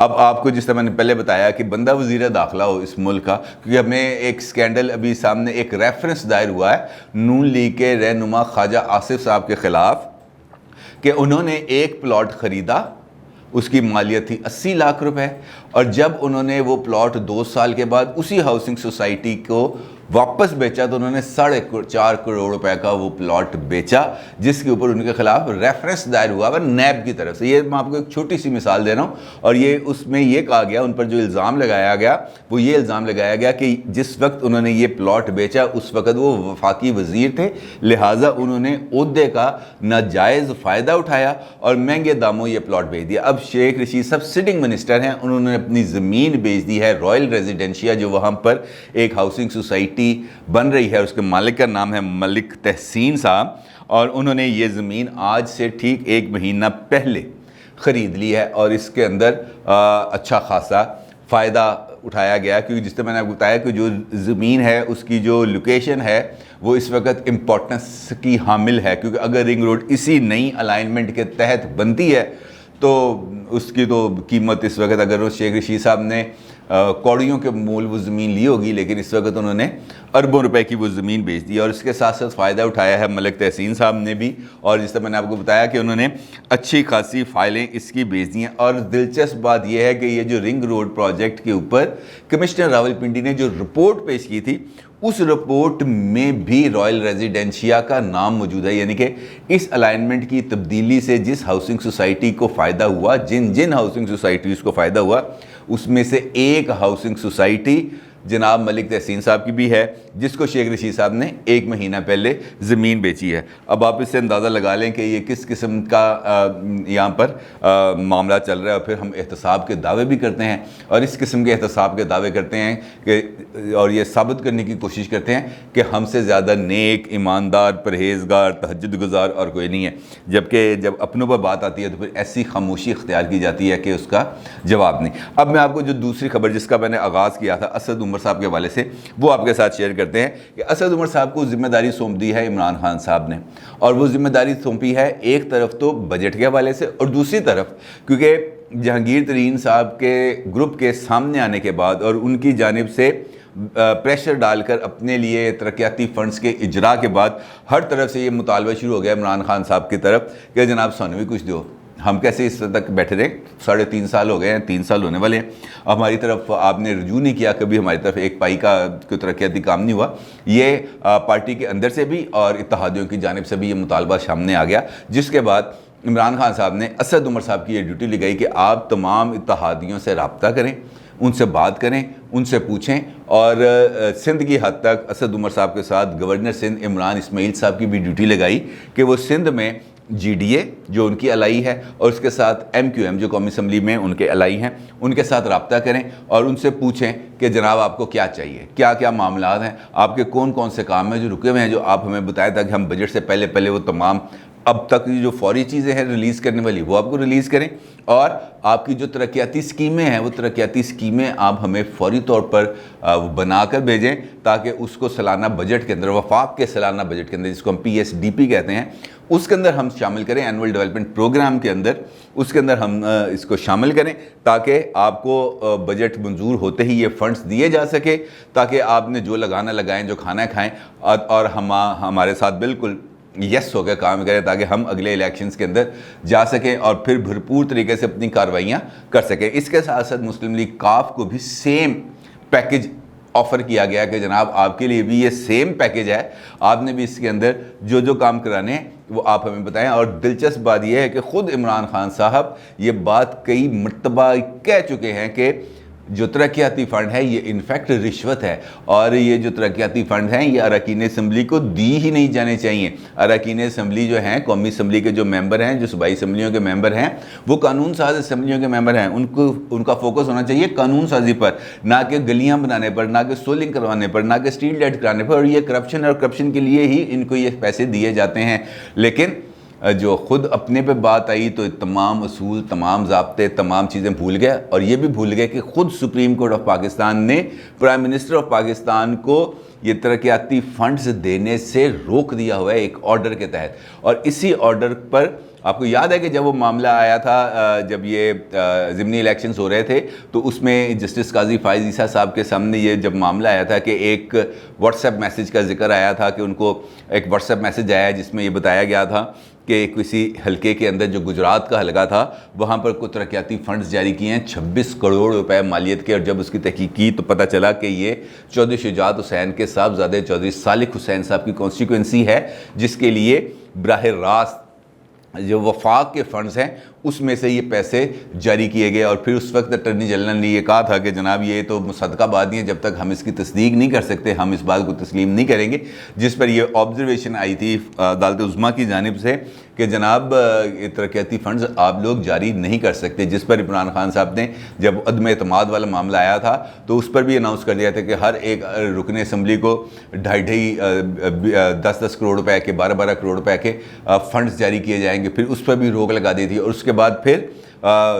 اب آپ کو جس طرح میں نے پہلے بتایا کہ بندہ وزیر داخلہ ہو اس ملک کا، کیونکہ ہمیں ایک سکینڈل ابھی سامنے ایک ریفرنس دائر ہوا ہے نون لیگ کے رہنما خواجہ آصف صاحب کے خلاف کہ انہوں نے ایک پلاٹ خریدا، اس کی مالیت تھی 80 لاکھ روپے، اور جب انہوں نے وہ پلاٹ 2 سال کے بعد اسی ہاؤسنگ سوسائٹی کو واپس بیچا تو انہوں نے 4.5 کروڑ روپے کا وہ پلاٹ بیچا، جس کے اوپر ان کے خلاف ریفرنس دائر ہوا نیب کی طرف سے۔ یہ میں آپ کو ایک چھوٹی سی مثال دے رہا ہوں، اور یہ اس میں یہ کہا گیا، ان پر جو الزام لگایا گیا وہ یہ الزام لگایا گیا کہ جس وقت انہوں نے یہ پلاٹ بیچا اس وقت وہ وفاقی وزیر تھے، لہٰذا انہوں نے عہدے کا ناجائز فائدہ اٹھایا اور مہنگے داموں یہ پلاٹ بیچ دیا۔ اب شیخ رشید صاحب سٹنگ منسٹر ہیں، انہوں نے اپنی زمین بیچ دی ہے رائل ریزیڈنشیا، جو وہاں پر ایک ہاؤسنگ سوسائٹی بن رہی ہے، اس کے مالک کا نام ہے ملک تحسین صاحب، اور انہوں نے یہ زمین آج سے ٹھیک 1 مہینہ پہلے خرید لی ہے، اور اس کے اندر اچھا خاصا فائدہ اٹھایا گیا، کیونکہ جس طرح میں نے آپ کو بتایا کہ جو زمین ہے اس کی جو لوکیشن ہے وہ اس وقت امپورٹنس کی حامل ہے، کیونکہ اگر رنگ روڈ اسی نئی الائنمنٹ کے تحت بنتی ہے تو اس کی تو قیمت اس وقت، اگر وہ شیخ رشید صاحب نے کوڑیوں کے مول وہ زمین لی ہوگی، لیکن اس وقت انہوں نے اربوں روپے کی وہ زمین بیچ دی، اور اس کے ساتھ ساتھ فائدہ اٹھایا ہے ملک تحسین صاحب نے بھی، اور جس طرح میں نے آپ کو بتایا کہ انہوں نے اچھی خاصی فائلیں اس کی بیچ دی ہیں۔ اور دلچسپ بات یہ ہے کہ یہ جو رنگ روڈ پروجیکٹ کے اوپر کمشنر راولپنڈی نے جو رپورٹ پیش کی تھی، اس رپورٹ میں بھی رائل ریزیڈنشیا کا نام موجود ہے، یعنی کہ اس الائنمنٹ کی تبدیلی سے جس ہاؤسنگ سوسائٹی کو فائدہ ہوا، جن ہاؤسنگ سوسائٹیز کو فائدہ ہوا، اس میں سے ایک ہاؤسنگ سوسائٹی جناب ملک تحسین صاحب کی بھی ہے، جس کو شیخ رشید صاحب نے 1 مہینہ پہلے زمین بیچی ہے۔ اب آپ اس سے اندازہ لگا لیں کہ یہ کس قسم کا یہاں پر معاملہ چل رہا ہے، اور پھر ہم احتساب کے دعوے بھی کرتے ہیں، اور اس قسم کے احتساب کے دعوے کرتے ہیں کہ اور یہ ثابت کرنے کی کوشش کرتے ہیں کہ ہم سے زیادہ نیک، ایماندار، پرہیزگار، تہجد گزار اور کوئی نہیں ہے، جبکہ جب اپنوں پر بات آتی ہے تو پھر ایسی خاموشی اختیار کی جاتی ہے کہ اس کا جواب نہیں۔ اب میں آپ کو جو دوسری خبر جس کا میں نے آغاز کیا تھا اسد عمر صاحب کے حوالے سے، وہ آپ کے ساتھ شیئر کرتے ہیں کہ اسد عمر صاحب کو ذمہ داری سونپ دی ہے عمران خان صاحب نے، اور وہ ذمہ داری سونپی ہے ایک طرف تو بجٹ کے حوالے سے، اور دوسری طرف کیونکہ جہانگیر ترین صاحب کے گروپ کے سامنے آنے کے بعد اور ان کی جانب سے پریشر ڈال کر اپنے لیے ترقیاتی فنڈز کے اجرا کے بعد ہر طرف سے یہ مطالبہ شروع ہو گیا عمران خان صاحب کی طرف کہ جناب سانو بھی کچھ دو، ہم کیسے اس تک بیٹھے رہے، 3.5 سال ہو گئے ہیں، 3 سال ہونے والے ہیں، ہماری طرف آپ نے رجوع نہیں کیا، کبھی ہماری طرف ایک پائی کا کوئی ترقیاتی کام نہیں ہوا۔ یہ پارٹی کے اندر سے بھی اور اتحادیوں کی جانب سے بھی یہ مطالبہ سامنے آ گیا، جس کے بعد عمران خان صاحب نے اسد عمر صاحب کی یہ ڈیوٹی لگائی کہ آپ تمام اتحادیوں سے رابطہ کریں، ان سے بات کریں، ان سے پوچھیں، اور سندھ کی حد تک اسد عمر صاحب کے ساتھ گورنر سندھ عمران اسماعیل صاحب کی بھی ڈیوٹی لگائی کہ وہ سندھ میں جی ڈی اے جو ان کی الائی ہے اور اس کے ساتھ ایم کیو ایم جو قومی اسمبلی میں ان کے الائی ہیں، ان کے ساتھ رابطہ کریں اور ان سے پوچھیں کہ جناب آپ کو کیا چاہیے، کیا کیا معاملات ہیں، آپ کے کون کون سے کام ہیں جو رکے ہوئے ہیں، جو آپ ہمیں بتائیں تاکہ ہم بجٹ سے پہلے وہ تمام اب تک جو فوری چیزیں ہیں ریلیز کرنے والی وہ آپ کو ریلیز کریں، اور آپ کی جو ترقیاتی اسکیمیں ہیں وہ ترقیاتی اسکیمیں آپ ہمیں فوری طور پر بنا کر بھیجیں تاکہ اس کو سالانہ بجٹ کے اندر، وفاق کے سالانہ بجٹ کے اندر، جس کو ہم پی ایس ڈی پی کہتے ہیں، اس کے اندر ہم شامل کریں، اینول ڈیولپمنٹ پروگرام کے اندر اس کے اندر ہم اس کو شامل کریں تاکہ آپ کو بجٹ منظور ہوتے ہی یہ فنڈز دیے جا سکے، تاکہ آپ نے جو لگانا لگائیں، جو کھانا کھائیں، اور ہمارے ساتھ بالکل یس ہو کے کام کریں تاکہ ہم اگلے الیکشنز کے اندر جا سکیں اور پھر بھرپور طریقے سے اپنی کاروائیاں کر سکیں۔ اس کے ساتھ ساتھ مسلم لیگ کاف کو بھی سیم پیکج آفر کیا گیا کہ جناب آپ کے لیے بھی یہ سیم پیکج ہے، آپ نے بھی اس کے اندر جو کام کرانے ہیں وہ آپ ہمیں بتائیں۔ اور دلچسپ بات یہ ہے کہ خود عمران خان صاحب یہ بات کئی مرتبہ کہہ چکے ہیں کہ جو ترقیاتی فنڈ ہے یہ انفیکٹ رشوت ہے، اور یہ جو ترقیاتی فنڈ ہیں یہ اراکین اسمبلی کو دی ہی نہیں جانے چاہیے۔ اراکین اسمبلی جو ہیں، قومی اسمبلی کے جو ممبر ہیں، جو صوبائی اسمبلیوں کے ممبر ہیں، وہ قانون ساز اسمبلیوں کے ممبر ہیں، ان کا فوکس ہونا چاہیے قانون سازی پر، نہ کہ گلیاں بنانے پر، نہ کہ سولنگ کروانے پر، نہ کہ اسٹریٹ لائٹ کرانے پر، اور یہ کرپشن کے لیے ہی ان کو یہ پیسے دیے جاتے ہیں۔ لیکن جو خود اپنے پہ بات آئی تو تمام اصول، تمام ضابطے، تمام چیزیں بھول گئے، اور یہ بھی بھول گئے کہ خود سپریم کورٹ آف پاکستان نے پرائم منسٹر آف پاکستان کو یہ ترقیاتی فنڈز دینے سے روک دیا ہوا ہے ایک آرڈر کے تحت. اور اسی آرڈر پر آپ کو یاد ہے کہ جب وہ معاملہ آیا تھا، جب یہ ضمنی الیکشنز ہو رہے تھے، تو اس میں جسٹس قاضی فائز عیسیٰ صاحب کے سامنے یہ جب معاملہ آیا تھا کہ ایک واٹس ایپ میسیج کا ذکر آیا تھا کہ ان کو ایک واٹس ایپ میسیج آیا جس میں یہ بتایا گیا تھا کہ کسی حلقے کے اندر جو گجرات کا حلقہ تھا وہاں پر کوئی ترقیاتی فنڈز جاری کیے ہیں 26 کروڑ روپے مالیت کے. اور جب اس کی تحقیق کی تو پتہ چلا کہ یہ چودھری شجاعت حسین کے صاحبزادے چودھری صالح حسین صاحب کی کانسٹیٹوئنسی ہے، جس کے لیے براہ راست جو وفاق کے فنڈز ہیں اس میں سے یہ پیسے جاری کیے گئے. اور پھر اس وقت اٹارنی جنرل نے یہ کہا تھا کہ جناب یہ تو مصدقہ بات نہیں ہے، جب تک ہم اس کی تصدیق نہیں کر سکتے ہم اس بات کو تسلیم نہیں کریں گے. جس پر یہ آبزرویشن آئی تھی عدالت عظمیٰ کی جانب سے کہ جناب یہ ترقیاتی فنڈز آپ لوگ جاری نہیں کر سکتے. جس پر عمران خان صاحب نے جب عدم اعتماد والا معاملہ آیا تھا تو اس پر بھی اناؤنس کر دیا تھا کہ ہر ایک رکن اسمبلی کو 10 کروڑ روپے کے 12 کروڑ روپے کے فنڈز جاری کیے جائیں گے. پھر اس پر بھی روک لگا دی تھی، اور اس کے بعد پھر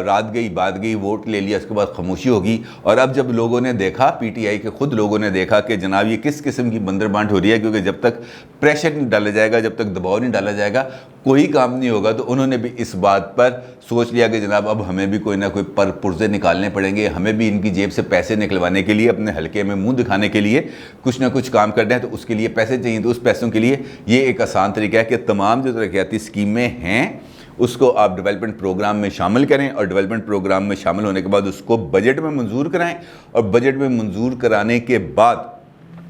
رات گئی بات گئی، ووٹ لے لیا، اس کے بعد خاموشی ہوگی. اور اب جب لوگوں نے دیکھا، پی ٹی آئی کے خود لوگوں نے دیکھا کہ جناب یہ کس قسم کی بندر بانٹ ہو رہی ہے، کیونکہ جب تک پریشر نہیں ڈالا جائے گا، جب تک دباؤ نہیں ڈالا جائے گا کوئی کام نہیں ہوگا، تو انہوں نے بھی اس بات پر سوچ لیا کہ جناب اب ہمیں بھی کوئی نہ کوئی پرزے نکالنے پڑیں گے، ہمیں بھی ان کی جیب سے پیسے نکلوانے کے لیے، اپنے حلقے میں منہ دکھانے کے لیے کچھ نہ کچھ کام کرنا ہے، تو اس کے لیے پیسے چاہیے. تو اس پیسوں کے لیے یہ ایک آسان طریقہ ہے کہ تمام جو ترقیاتی اسکیمیں ہیں اس کو آپ ڈیولپمنٹ پروگرام میں شامل کریں، اور ڈیولپمنٹ پروگرام میں شامل ہونے کے بعد اس کو بجٹ میں منظور کرائیں، اور بجٹ میں منظور کرانے کے بعد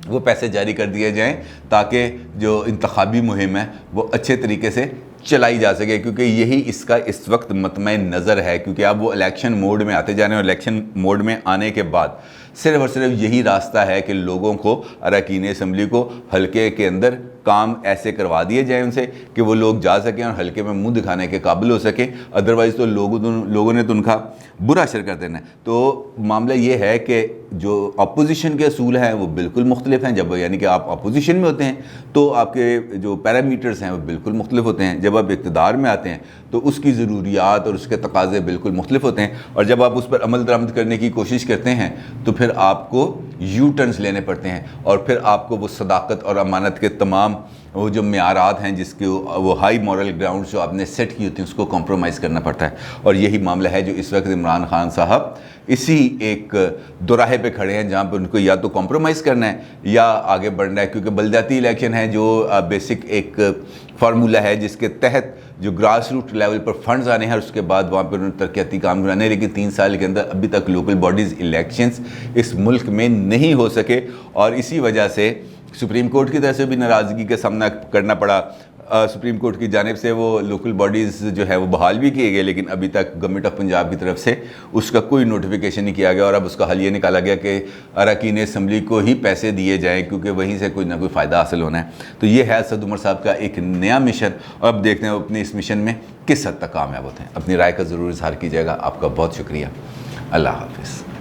وہ پیسے جاری کر دیے جائیں تاکہ جو انتخابی مہم ہے وہ اچھے طریقے سے چلائی جا سکے. کیونکہ یہی اس کا اس وقت مطمع نظر ہے، کیونکہ اب وہ الیکشن موڈ میں آتے جا رہے ہیں، اور الیکشن موڈ میں آنے کے بعد صرف اور صرف یہی راستہ ہے کہ لوگوں کو، اراکین اسمبلی کو حلقے کے اندر کام ایسے کروا دیے جائیں ان سے کہ وہ لوگ جا سکیں اور حلقے میں منہ دکھانے کے قابل ہو سکیں. ادروائز تو لوگوں نے تو ان کا برا اثر کر دینا ہے. تو معاملہ یہ ہے کہ جو اپوزیشن کے اصول ہیں وہ بالکل مختلف ہیں. جب یعنی کہ آپ اپوزیشن میں ہوتے ہیں تو آپ کے جو پیرامیٹرز ہیں وہ بالکل مختلف ہوتے ہیں. جب آپ اقتدار میں آتے ہیں تو اس کی ضروریات اور اس کے تقاضے بالکل مختلف ہوتے ہیں، اور جب آپ اس پر عمل درآمد کرنے کی کوشش کرتے ہیں تو پھر آپ کو یو ٹرنز لینے پڑتے ہیں، اور پھر آپ کو وہ صداقت اور امانت کے تمام وہ جو معیارات ہیں، جس کے وہ ہائی مورل گراؤنڈ جو آپ نے سیٹ کی ہوتی ہیں، اس کو کمپرومائز کرنا پڑتا ہے. اور یہی معاملہ ہے جو اس وقت عمران خان صاحب اسی ایک دوراہے پہ کھڑے ہیں جہاں پہ ان کو یا تو کمپرومائز کرنا ہے یا آگے بڑھنا ہے. کیونکہ بلدیاتی الیکشن ہے جو بیسک ایک فارمولہ ہے جس کے تحت جو گراس روٹ لیول پر فنڈز آنے ہیں، اور اس کے بعد وہاں پر انہوں نے ترقیاتی کام کرانے ہیں. لیکن 3 سال کے اندر ابھی تک لوکل باڈیز الیکشنز اس ملک میں نہیں ہو سکے، اور اسی وجہ سے سپریم کورٹ کی طرف سے بھی ناراضگی کا سامنا کرنا پڑا. سپریم کورٹ کی جانب سے وہ لوکل باڈیز جو ہے وہ بحال بھی کیے گئے، لیکن ابھی تک گورنمنٹ آف پنجاب کی طرف سے اس کا کوئی نوٹیفیکیشن نہیں کیا گیا. اور اب اس کا حل یہ نکالا گیا کہ اراکین اسمبلی کو ہی پیسے دیے جائیں، کیونکہ وہیں سے کوئی نہ کوئی فائدہ حاصل ہونا ہے. تو یہ ہے اسد عمر صاحب کا ایک نیا مشن، اور اب دیکھتے ہیں وہ اپنے اس مشن میں کس حد تک کامیاب ہوتے ہیں. اپنی رائے کا ضرور اظہار کیجیے گا. آپ کا بہت شکریہ. اللہ حافظ.